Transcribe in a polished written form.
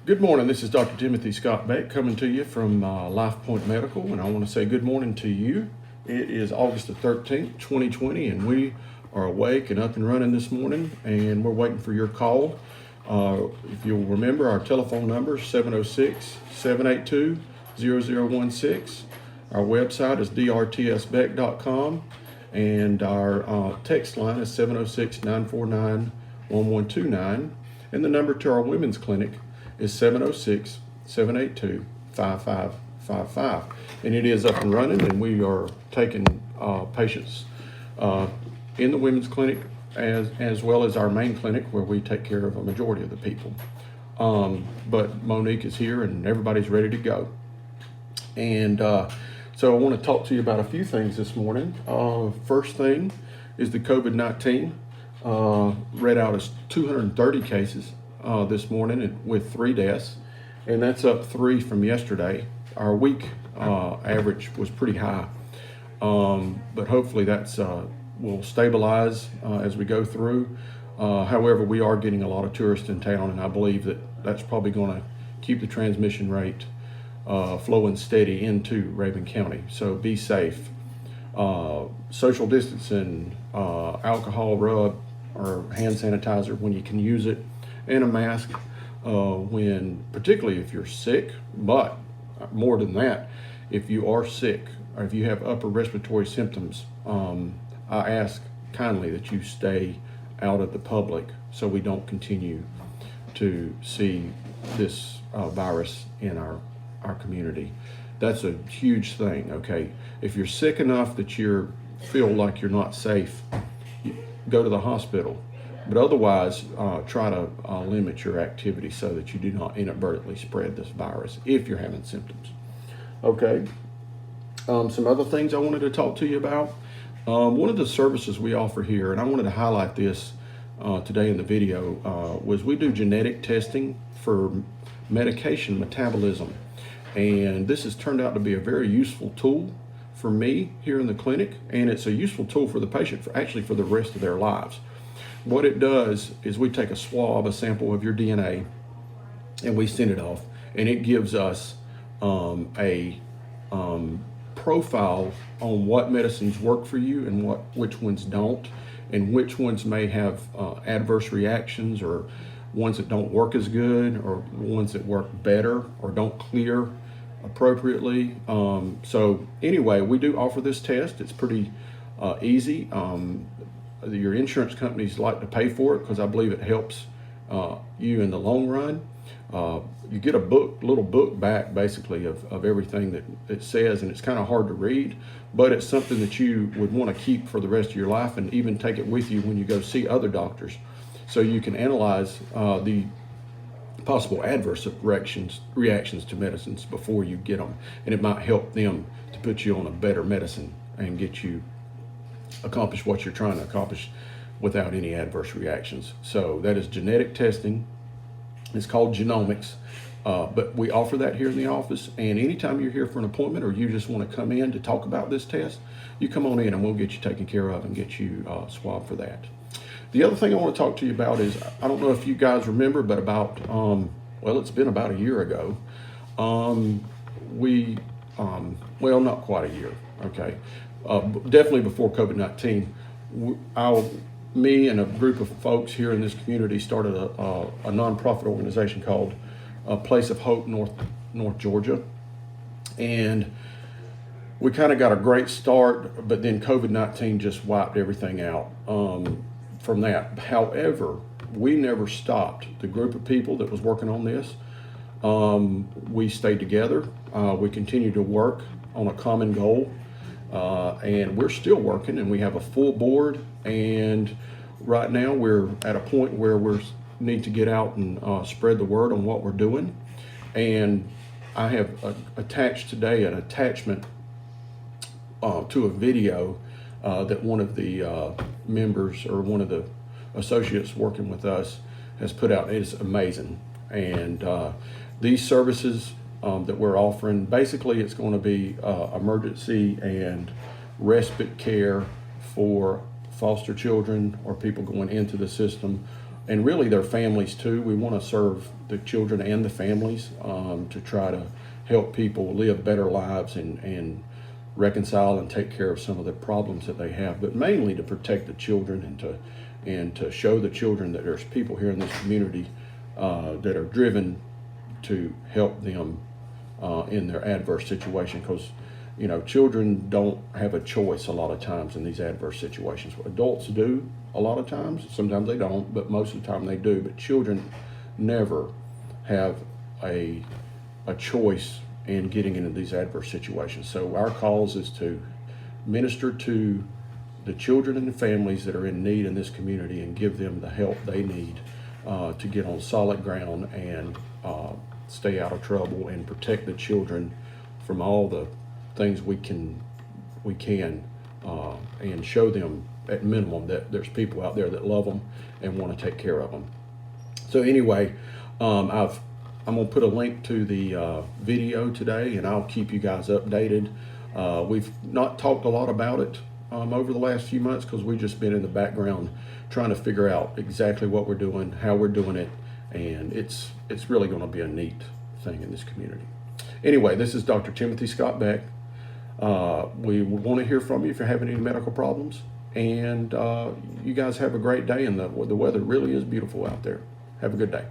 Good morning. This is Dr. Timothy Scott Beck coming to you from Life Point Medical, and I want to say good morning to you. It is August the 13th, 2020, and we are awake and up and running this morning, and we're waiting for your call. If you'll remember, our telephone number is 706-782-0016. Our website is drtsbeck.com, and our text line is 706-949-1129, and the number to our women's clinic is 706-782-5555. And it is up and running, and we are taking patients in the women's clinic as well as our main clinic, where we take care of a majority of the people. But Monique is here and everybody's ready to go. And so I want to talk to you about a few things this morning. First thing is the COVID-19. Read out as 230 cases this morning with 3 deaths, and that's up 3 from yesterday. Our week average was pretty high, but hopefully that's will stabilize as we go through. However, we are getting a lot of tourists in town, and I believe that that's probably going to keep the transmission rate flowing steady into Rabun County. So be safe. Social distancing, alcohol rub or hand sanitizer when you can use it, and a mask particularly if you're sick. But more than that, if you are sick or if you have upper respiratory symptoms, I ask kindly that you stay out of the public so we don't continue to see this virus in our community. That's a huge thing, okay? If you're sick enough that you feel like you're not safe, go to the hospital. But otherwise, try to limit your activity so that you do not inadvertently spread this virus if you're having symptoms. Okay. Some other things I wanted to talk to you about. One of the services we offer here, and I wanted to highlight this today in the video, was we do genetic testing for medication metabolism. And this has turned out to be a very useful tool for me here in the clinic, and it's a useful tool for the patient for the rest of their lives. What it does is we take a sample of your DNA, and we send it off, and it gives us a profile on what medicines work for you and which ones don't, and which ones may have adverse reactions, or ones that don't work as good, or ones that work better or don't clear appropriately. So anyway, we do offer this test. It's pretty easy. Your insurance companies like to pay for it because I believe it helps you in the long run. You get a little book back basically of everything that it says, and it's kind of hard to read, but it's something that you would want to keep for the rest of your life, and even take it with you when you go see other doctors, so you can analyze the possible adverse reactions to medicines before you get them, and it might help them to put you on a better medicine and get you accomplish what you're trying to accomplish without any adverse reactions. So that is genetic testing. It's called genomics, but we offer that here in the office. And anytime you're here for an appointment, or you just want to come in to talk about this test, you come on in and we'll get you taken care of and get you swabbed for that. The other thing I want to talk to you about is, I don't know if you guys remember, but it's been about a year ago. Not quite a year, okay. Definitely before COVID-19, me and a group of folks here in this community started a nonprofit organization called Place of Hope North Georgia. And we kind of got a great start, but then COVID-19 just wiped everything out from that. However, we never stopped. The group of people that was working on this, we stayed together. We continued to work on a common goal. And we're still working, and we have a full board, and right now we're at a point where we need to get out and spread the word on what we're doing. And I have attached today an attachment to a video that one of the members, or one of the associates working with us, has put out. It's amazing. And these services that we're offering, basically it's going to be emergency and respite care for foster children or people going into the system, and really their families too. We want to serve the children and the families, to try to help people live better lives and reconcile and take care of some of the problems that they have, but mainly to protect the children and to show the children that there's people here in this community that are driven to help them in their adverse situation, because children don't have a choice a lot of times in these adverse situations. Adults do a lot of times. Sometimes they don't, but most of the time they do. But children never have a choice in getting into these adverse situations. So our cause is to minister to the children and the families that are in need in this community and give them the help they need to get on solid ground and stay out of trouble and protect the children from all the things we can and show them at minimum that there's people out there that love them and want to take care of them. So anyway, I'm going to put a link to the video today, and I'll keep you guys updated. We've not talked a lot about it over the last few months because we've just been in the background trying to figure out exactly what we're doing, how we're doing it, and it's really going to be a neat thing in this community. Anyway, this is Dr. Timothy Scott Beck. We want to hear from you if you're having any medical problems, and you guys have a great day, and the weather really is beautiful out there. Have a good day.